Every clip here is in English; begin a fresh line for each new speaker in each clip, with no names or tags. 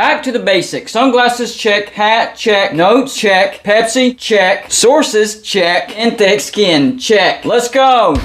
Back to the basics. Sunglasses, check. Hat, check. Notes, check. Pepsi, check. Sources, check. And thick skin, check. Let's go.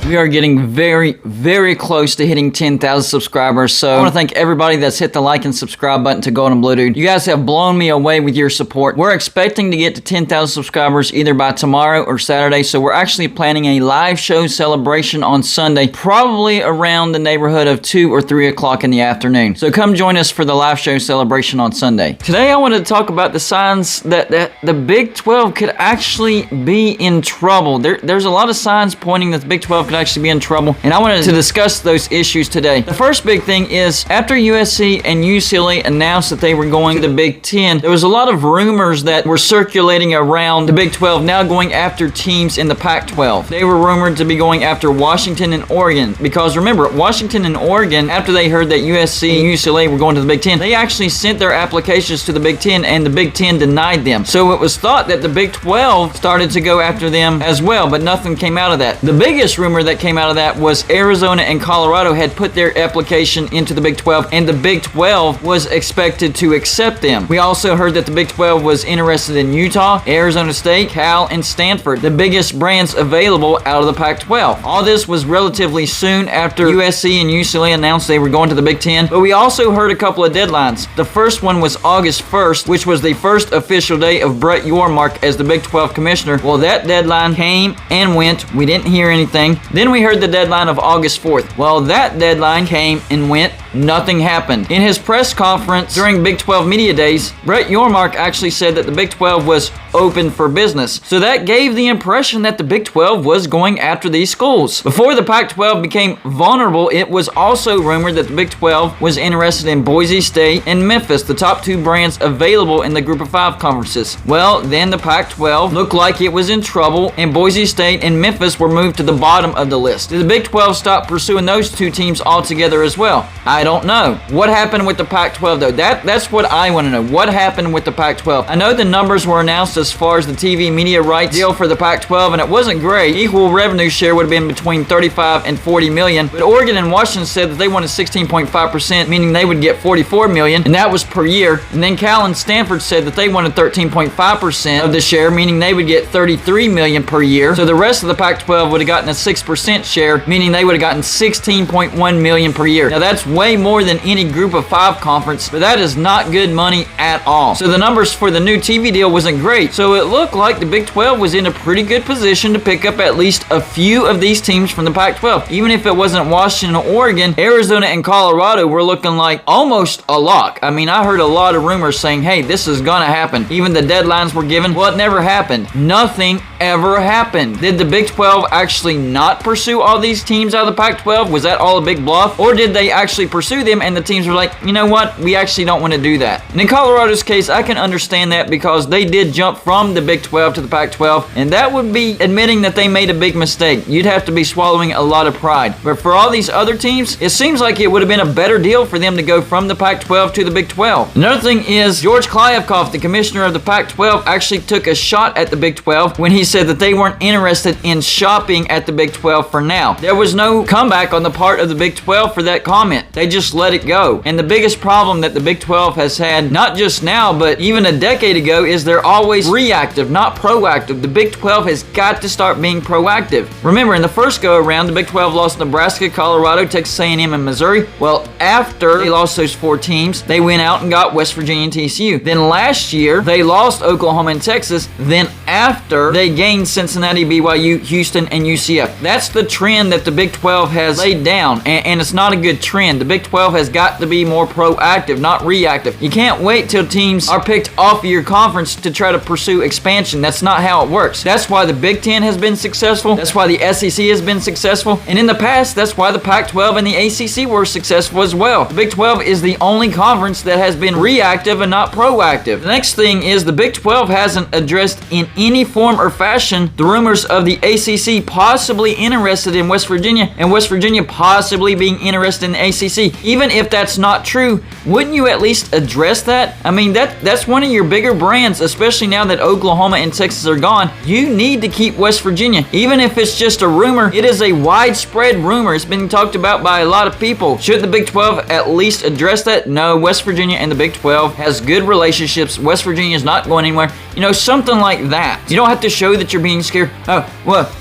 We are getting very, very close to hitting 10,000 subscribers, so I want to thank everybody that's hit the like and subscribe button to Gold and Blue Dude. You guys have blown me away with your support. We're expecting to get to 10,000 subscribers either by tomorrow or Saturday, so we're actually planning a live show celebration on Sunday, probably around the neighborhood of 2 or 3 o'clock in the afternoon. So come join us for the live show celebration on Sunday. Today I wanted to talk about the signs that the Big 12 could actually be in trouble. There's a lot of signs pointing that the Big 12 could actually be in trouble, and I wanted to discuss those issues today. The first big thing is after USC and UCLA announced that they were going to the Big Ten, there was a lot of rumors that were circulating around the Big 12 now going after teams in the Pac-12. They were rumored to be going after Washington and Oregon, because remember, Washington and Oregon, after they heard that USC and UCLA were going to the Big Ten, they actually sent their applications to the Big Ten, and the Big Ten denied them. So it was thought that the Big 12 started to go after them as well, but nothing came out of that. The biggest rumor that came out of that was Arizona and Colorado had put their application into the Big 12, and the Big 12 was expected to accept them. We also heard that the Big 12 was interested in Utah, Arizona State, Cal, and Stanford, the biggest brands available out of the Pac-12. All this was relatively soon after USC and UCLA announced they were going to the Big 10, but we also heard a couple of deadlines. The first one was August 1st, which was the first official day of Brett Yormark as the Big 12 commissioner. Well, that deadline came and went. We didn't hear anything. Then we heard the deadline of August 4th. Well, that deadline came and went. Nothing happened. In his press conference during Big 12 Media Days, Brett Yormark actually said that the Big 12 was open for business. So that gave the impression that the Big 12 was going after these schools. Before the Pac-12 became vulnerable, it was also rumored that the Big 12 was interested in Boise State and Memphis, the top two brands available in the Group of Five conferences. Well, then the Pac-12 looked like it was in trouble, and Boise State and Memphis were moved to the bottom of the list. Did the Big 12 stop pursuing those two teams altogether as well? I don't know. What happened with the Pac-12 though? That's what I want to know. What happened with the Pac-12? I know the numbers were announced as far as the TV media rights deal for the Pac-12, and it wasn't great. Equal revenue share would have been between 35 and 40 million, but Oregon and Washington said that they wanted 16.5%, meaning they would get 44 million, and that was per year. And then Cal and Stanford said that they wanted 13.5% of the share, meaning they would get 33 million per year. So the rest of the Pac-12 would have gotten a 6% share, meaning they would have gotten 16.1 million per year. Now that's way more than any Group of Five conference, but that is not good money at all. So the numbers for the new TV deal wasn't great. So it looked like the Big 12 was in a pretty good position to pick up at least a few of these teams from the Pac-12. Even if it wasn't Washington or Oregon, Arizona and Colorado were looking like almost a lock. I mean, I heard a lot of rumors saying, hey, this is gonna happen. Even the deadlines were given. Well, it never happened. Nothing ever happened. Did the Big 12 actually not pursue all these teams out of the Pac-12? Was that all a big bluff? Or did they actually pursue them and the teams were like, you know what, we actually don't want to do that? And in Colorado's case, I can understand that because they did jump from the Big 12 to the Pac-12, and that would be admitting that they made a big mistake. You'd have to be swallowing a lot of pride. But for all these other teams, it seems like it would have been a better deal for them to go from the Pac-12 to the Big 12. Another thing is George Kliavkoff, the commissioner of the Pac-12, actually took a shot at the Big 12 when he said that they weren't interested in shopping at the Big 12 for now. There was no comeback on the part of the Big 12 for that comment. They just let it go. And the biggest problem that the Big 12 has had, not just now, but even a decade ago, is they're always reactive, not proactive. The Big 12 has got to start being proactive. Remember, in the first go-around, the Big 12 lost Nebraska, Colorado, Texas A&M, and Missouri. Well, after they lost those four teams, they went out and got West Virginia and TCU. Then last year, they lost Oklahoma and Texas. Then after, they gained Cincinnati, BYU, Houston, and UCF. That's the trend that the Big 12 has laid down, and it's not a good trend. The Big 12 has got to be more proactive, not reactive. You can't wait till teams are picked off of your conference to try to pursue expansion. That's not how it works. That's why the Big Ten has been successful. That's why the SEC has been successful. And in the past, that's why the Pac-12 and the ACC were successful as well. The Big 12 is the only conference that has been reactive and not proactive. The next thing is the Big 12 hasn't addressed in any form or fashion the rumors of the ACC possibly interested in West Virginia and West Virginia possibly being interested in the ACC. ACC. Even if that's not true, wouldn't you at least address that? I mean, that's one of your bigger brands, especially now that Oklahoma and Texas are gone. You need to keep West Virginia. Even if it's just a rumor, it is a widespread rumor. It's been talked about by a lot of people. Should the Big 12 at least address that? No, West Virginia and the Big 12 has good relationships. West Virginia is not going anywhere. You know, something like that. You don't have to show that you're being scared. Oh,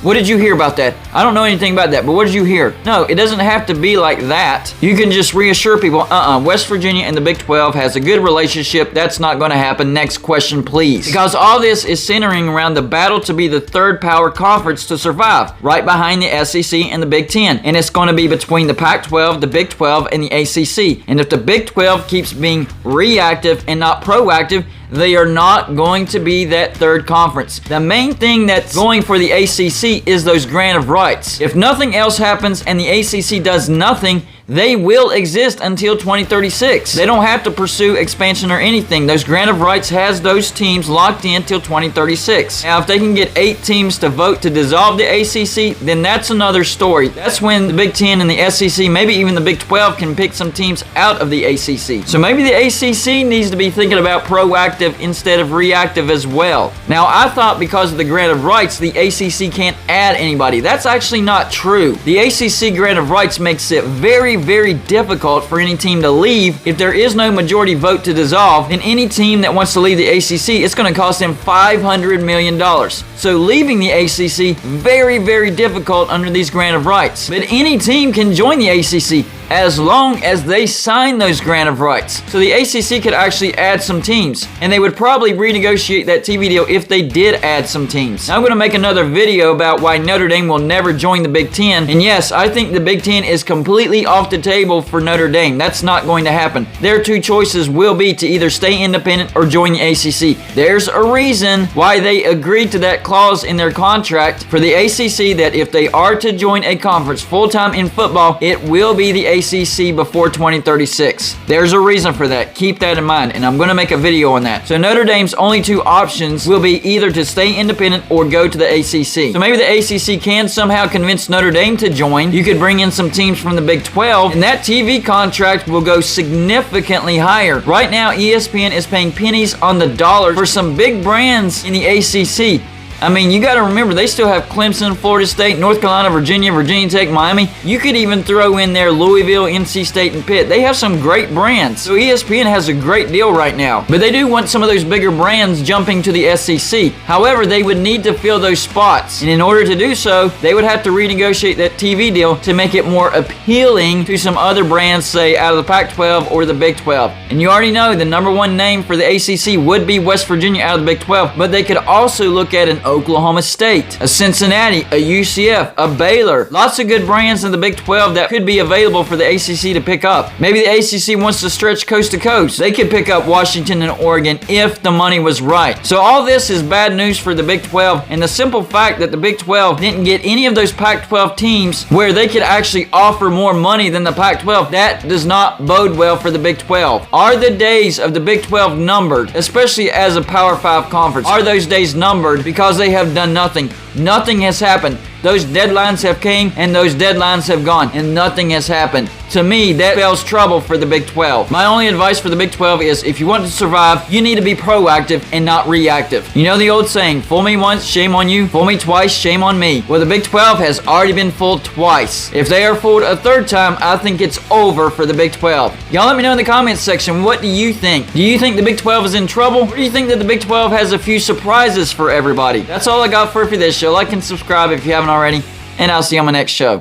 what did you hear about that? I don't know anything about that, but what did you hear? No, it doesn't have to be like that. You can just reassure people, West Virginia and the Big 12 has a good relationship. That's not going to happen. Next question, please. Because all this is centering around the battle to be the third power conference to survive, right behind the SEC and the Big 10. And it's going to be between the Pac-12, the Big 12, and the ACC. And if the Big 12 keeps being reactive and not proactive, they are not going to be that third conference. The main thing that's going for the ACC is those grant of rights. If nothing else happens and the ACC does nothing, they will exist until 2036. They don't have to pursue expansion or anything. Those grant of rights has those teams locked in till 2036. Now, if they can get 8 teams to vote to dissolve the ACC, then that's another story. That's when the Big 10 and the SEC, maybe even the Big 12, can pick some teams out of the ACC. So maybe the ACC needs to be thinking about proactive instead of reactive as well. Now, I thought because of the grant of rights, the ACC can't add anybody. That's actually not true. The ACC grant of rights makes it very difficult for any team to leave. If there is no majority vote to dissolve, then any team that wants to leave the ACC, it's going to cost them $500 million. So leaving the ACC, very difficult under these grant of rights. But any team can join the ACC as long as they sign those grant of rights. So the ACC could actually add some teams, and they would probably renegotiate that TV deal if they did add some teams. Now, I'm going to make another video about why Notre Dame will never join the Big 10, and yes, I think the Big 10 is completely off the table for Notre Dame. That's not going to happen. Their two choices will be to either stay independent or join the ACC. There's a reason why they agreed to that clause in their contract for the ACC, that if they are to join a conference full-time in football, it will be the ACC before 2036. There's a reason for that. Keep that in mind, and I'm going to make a video on that. So Notre Dame's only two options will be either to stay independent or go to the ACC. So maybe the ACC can somehow convince Notre Dame to join. You could bring in some teams from the Big 12, and that TV contract will go significantly higher. Right now, ESPN is paying pennies on the dollar for some big brands in the ACC. I mean, you got to remember, they still have Clemson, Florida State, North Carolina, Virginia, Virginia Tech, Miami. You could even throw in there Louisville, NC State, and Pitt. They have some great brands. So ESPN has a great deal right now. But they do want some of those bigger brands jumping to the SEC. However, they would need to fill those spots. And in order to do so, they would have to renegotiate that TV deal to make it more appealing to some other brands, say, out of the Pac-12 or the Big 12. And you already know the number one name for the ACC would be West Virginia out of the Big 12. But they could also look at an Oklahoma State, a Cincinnati, a UCF, a Baylor. Lots of good brands in the Big 12 that could be available for the ACC to pick up. Maybe the ACC wants to stretch coast to coast. They could pick up Washington and Oregon if the money was right. So all this is bad news for the Big 12, and the simple fact that the Big 12 didn't get any of those Pac-12 teams where they could actually offer more money than the Pac-12, that does not bode well for the Big 12. Are the days of the Big 12 numbered, especially as a Power 5 conference? Are those days numbered because they have done nothing? Nothing has happened. Those deadlines have came and those deadlines have gone, and nothing has happened. To me, that spells trouble for the Big 12. My only advice for the Big 12 is, if you want to survive, you need to be proactive and not reactive. You know the old saying, fool me once, shame on you. Fool me twice, shame on me. Well, the Big 12 has already been fooled twice. If they are fooled a third time, I think it's over for the Big 12. Y'all let me know in the comments section, what do you think? Do you think the Big 12 is in trouble? Or do you think that the Big 12 has a few surprises for everybody? That's all I got for this show. Like and subscribe if you haven't already, and I'll see you on my next show.